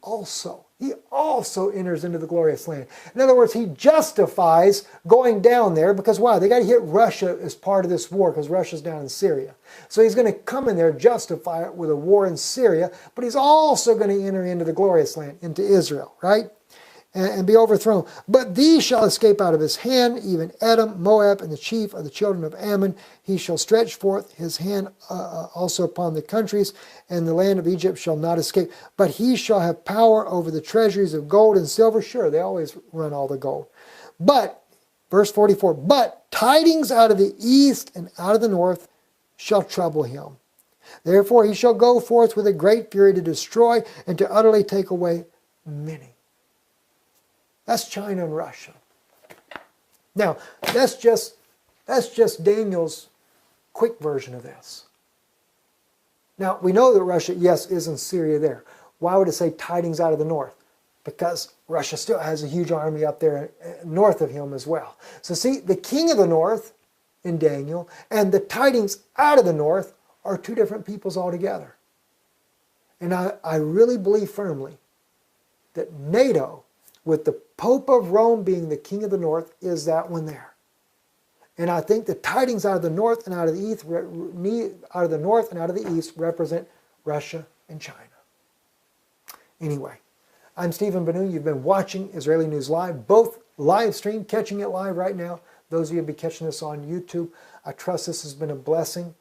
also. He also enters into the glorious land. In other words, he justifies going down there because why? They got to hit Russia as part of this war because Russia's down in Syria. So he's going to come in there, justify it with a war in Syria, but he's also going to enter into the glorious land, into Israel, right? And be overthrown. But these shall escape out of his hand, even Edom, Moab, and the chief of the children of Ammon. He shall stretch forth his hand also upon the countries, and the land of Egypt shall not escape. But he shall have power over the treasuries of gold and silver. Sure, they always run all the gold. But, verse 44, but tidings out of the east and out of the north shall trouble him. Therefore he shall go forth with a great fury to destroy and to utterly take away many. That's China and Russia. Now, that's just Daniel's quick version of this. Now, we know that Russia, yes, is in Syria there. Why would it say tidings out of the north? Because Russia still has a huge army up there north of him as well. So see, the king of the north in Daniel and the tidings out of the north are two different peoples altogether. And I really believe firmly that NATO, with the Pope of Rome being the king of the north, is that one there. And I think the tidings out of the north and out of the east, represent Russia and China. Anyway, I'm Stephen Benoon. You've been watching Israeli News Live, both live stream, catching it live right now. Those of you who will be catching this on YouTube, I trust this has been a blessing.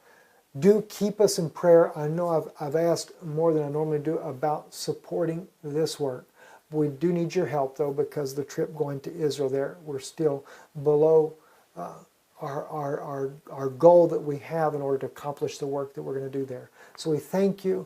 Do keep us in prayer. I know I've asked more than I normally do about supporting this work. We do need your help, though, because the trip going to Israel there, we're still below our goal that we have in order to accomplish the work that we're going to do there. So we thank you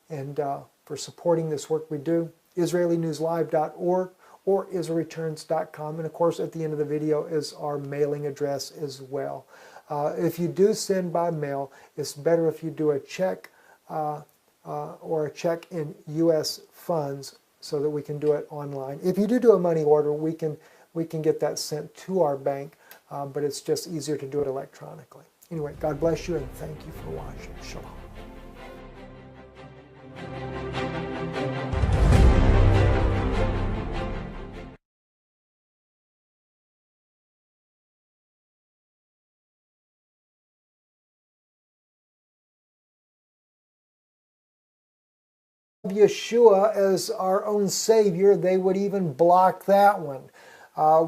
and for supporting this work we do. IsraeliNewsLive.org or IsraelReturns.com. And, of course, at the end of the video is our mailing address as well. If you do send by mail, it's better if you do a check or a check in U.S. funds, so that we can do it online. If you do a money order, we can get that sent to our bank, but it's just easier to do it electronically. Anyway, God bless you and thank you for watching. Shalom. Yeshua as our own Savior, they would even block that one.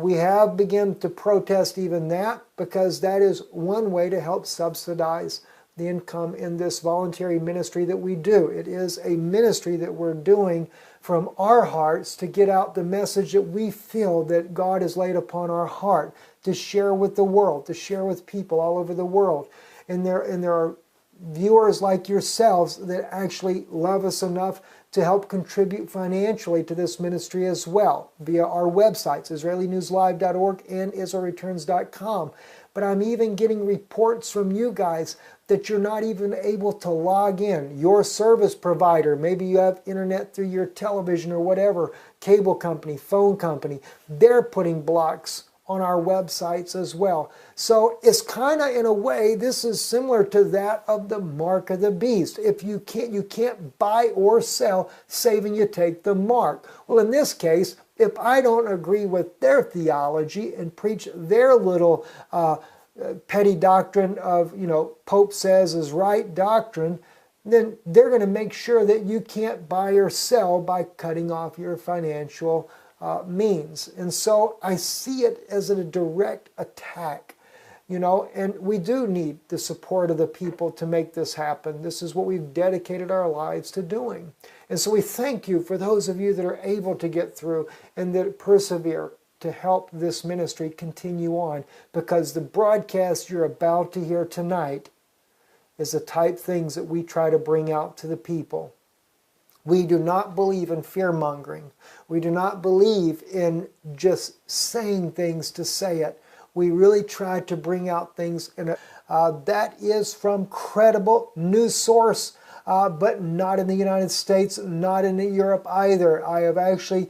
We have begun to protest even that, because that is one way to help subsidize the income in this voluntary ministry that we do. It is a ministry that we're doing from our hearts to get out the message that we feel that God has laid upon our heart to share with the world, to share with people all over the world. And there are viewers like yourselves that actually love us enough to help contribute financially to this ministry as well via our websites, IsraeliNewsLive.org and IsraelReturns.com. But I'm even getting reports from you guys that you're not even able to log in. Your service provider, maybe you have internet through your television or whatever, cable company, phone company, they're putting blocks on our websites as well. So it's kind of, in a way, this is similar to that of the mark of the beast. If you can't buy or sell, saving you take the mark. Well, in this case, if I don't agree with their theology and preach their little petty doctrine of, Pope says is right doctrine, then they're going to make sure that you can't buy or sell by cutting off your financial means. And so I see it as a direct attack, and we do need the support of the people to make this happen. This is what we've dedicated our lives to doing. And so we thank you for those of you that are able to get through and that persevere to help this ministry continue on, because the broadcast you're about to hear tonight is the type things that we try to bring out to the people. We do not believe in fear-mongering. We do not believe in just saying things to say it. We really try to bring out things that is from credible news source, but not in the United States, not in Europe either. I have actually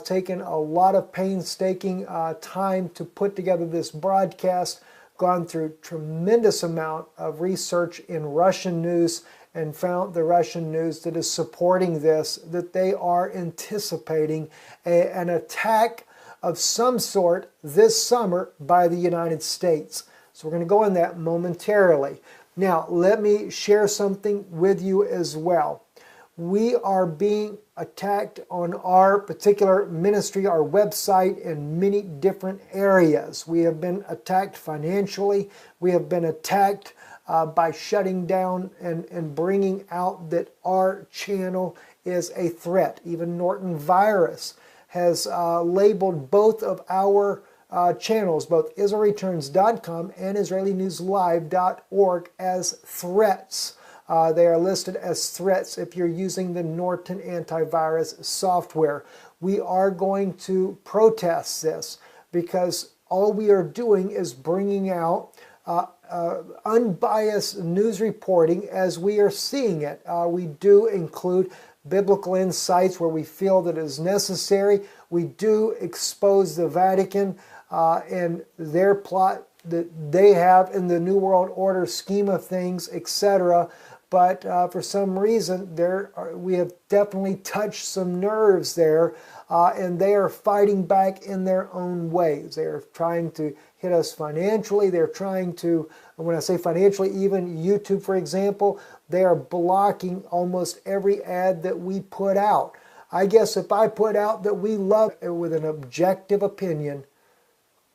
taken a lot of painstaking time to put together this broadcast, gone through tremendous amount of research in Russian news, and found the Russian news that is supporting this, that they are anticipating an attack of some sort this summer by the United States. So we're going to go in that momentarily. Now, let me share something with you as well. We are being attacked on our particular ministry, our website, in many different areas. We have been attacked financially. We have been attacked by shutting down and bringing out that our channel is a threat. Even Norton Virus has labeled both of our channels, both IsraelReturns.com and IsraeliNewsLive.org, as threats. They are listed as threats if you're using the Norton antivirus software. We are going to protest this, because all we are doing is bringing out unbiased news reporting as we are seeing it. We do include biblical insights where we feel that it is necessary. We do expose the Vatican and their plot that they have in the New World Order scheme of things, etc. But for some reason, we have definitely touched some nerves there, and they are fighting back in their own ways. They are trying to hit us financially. They're trying to, when I say financially, even YouTube, for example, they are blocking almost every ad that we put out. I guess if I put out that we love it with an objective opinion,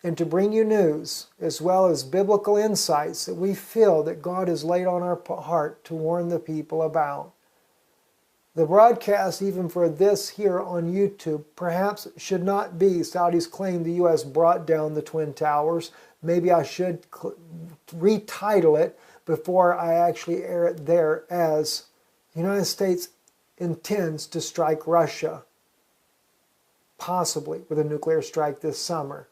and to bring you news as well as biblical insights that we feel that God has laid on our heart to warn the people about. The broadcast, even for this here on YouTube, perhaps should not be Saudis claim the U.S. brought down the Twin Towers. Maybe I should retitle it before I actually air it there as the United States intends to strike Russia, possibly with a nuclear strike this summer.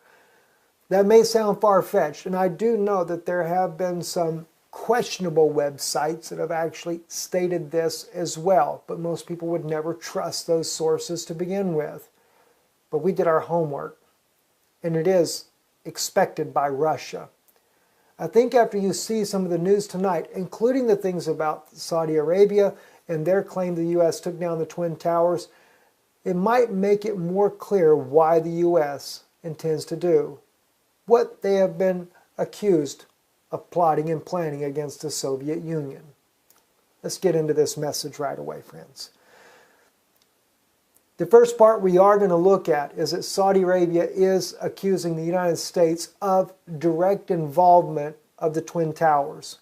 That may sound far-fetched, and I do know that there have been some questionable websites that have actually stated this as well, but most people would never trust those sources to begin with. But we did our homework, and it is expected by Russia. I think after you see some of the news tonight, including the things about Saudi Arabia and their claim the U.S. took down the Twin Towers, it might make it more clear why the U.S. intends to do what they have been accused of plotting and planning against the Soviet Union. Let's get into this message right away, friends. The first part we are going to look at is that Saudi Arabia is accusing the United States of direct involvement of the Twin Towers,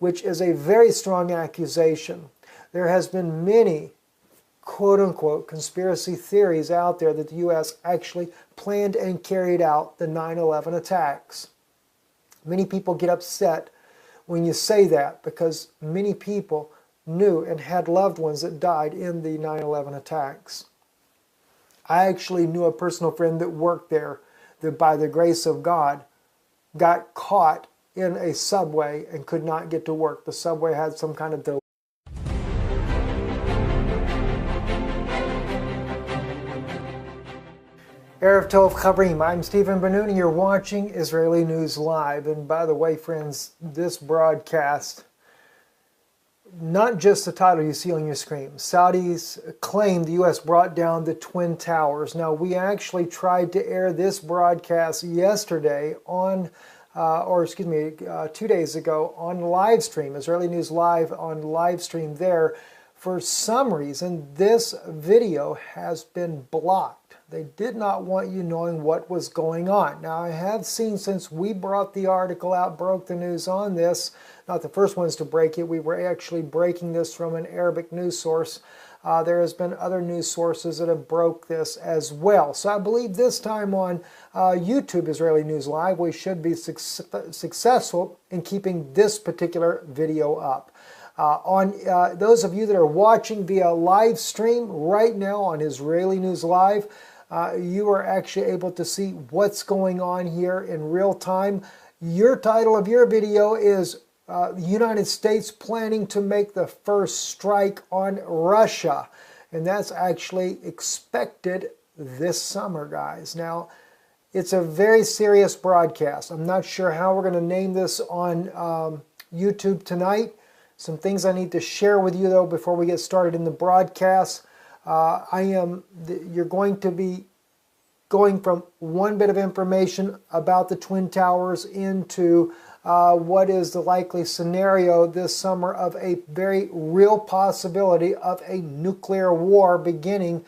which is a very strong accusation. There has been many quote-unquote conspiracy theories out there that the U.S. actually planned and carried out the 9/11 attacks. Many people get upset when you say that because many people knew and had loved ones that died in the 9/11 attacks. I actually knew a personal friend that worked there that by the grace of God got caught in a subway and could not get to work. The subway had some kind of delay. Erev Tov Chavrim, I'm Stephen Benouni. You're watching Israeli News Live. And by the way, friends, this broadcast, not just the title you see on your screen. Saudis claim the U.S. brought down the Twin Towers. Now, we actually tried to air this broadcast yesterday on, 2 days ago on live stream, Israeli News Live on live stream there. For some reason, this video has been blocked. They did not want you knowing what was going on. Now, I have seen since we brought the article out, broke the news on this, not the first ones to break it, we were actually breaking this from an Arabic news source. There has been other news sources that have broke this as well. So I believe this time on YouTube Israeli News Live, we should be successful in keeping this particular video up. Those of you that are watching via live stream right now on Israeli News Live, you are actually able to see what's going on here in real time. Your title of your video is the United States planning to make the first strike on Russia. And that's actually expected this summer, guys. Now, it's a very serious broadcast. I'm not sure how we're going to name this on YouTube tonight. Some things I need to share with you, though, before we get started in the broadcast. You're going to be going from one bit of information about the Twin Towers into what is the likely scenario this summer of a very real possibility of a nuclear war beginning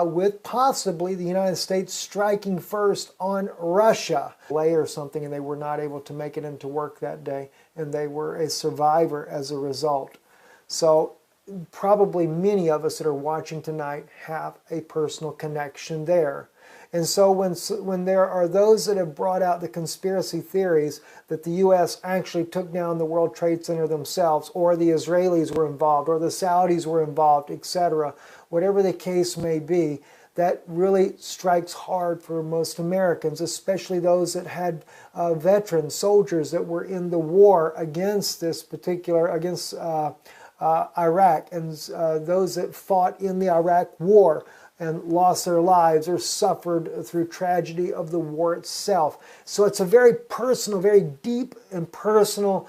with possibly the United States striking first on Russia. Or something, and they were not able to make it into work that day, and they were a survivor as a result. So probably many of us that are watching tonight have a personal connection there. And so when there are those that have brought out the conspiracy theories that the U.S. actually took down the World Trade Center themselves, or the Israelis were involved, or the Saudis were involved, etc., whatever the case may be, that really strikes hard for most Americans, especially those that had veteran soldiers that were in the war against Iraq, and those that fought in the Iraq War and lost their lives or suffered through tragedy of the war itself. So it's a very personal, very deep and personal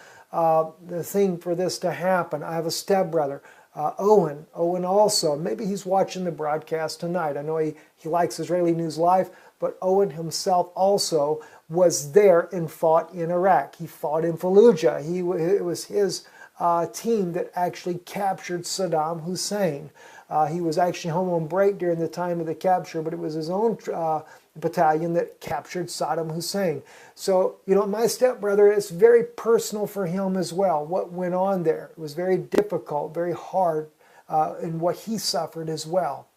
thing for this to happen. I have a stepbrother, Owen also. Maybe he's watching the broadcast tonight. I know he likes Israeli News Live, but Owen himself also was there and fought in Iraq. He fought in Fallujah. It was his team that actually captured Saddam Hussein. He was actually home on break during the time of the capture, but it was his own battalion that captured Saddam Hussein. So, my stepbrother, it's very personal for him as well, what went on there. It was very difficult, very hard, in what he suffered as well.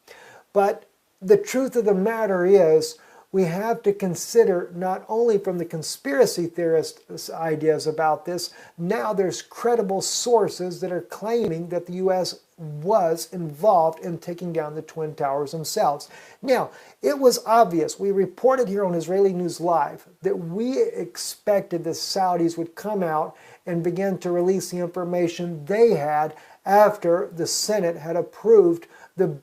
But the truth of the matter is, we have to consider not only from the conspiracy theorists' ideas about this, now there's credible sources that are claiming that the U.S. was involved in taking down the Twin Towers themselves. Now, it was obvious, we reported here on Israeli News Live, that we expected the Saudis would come out and begin to release the information they had after the Senate had approved the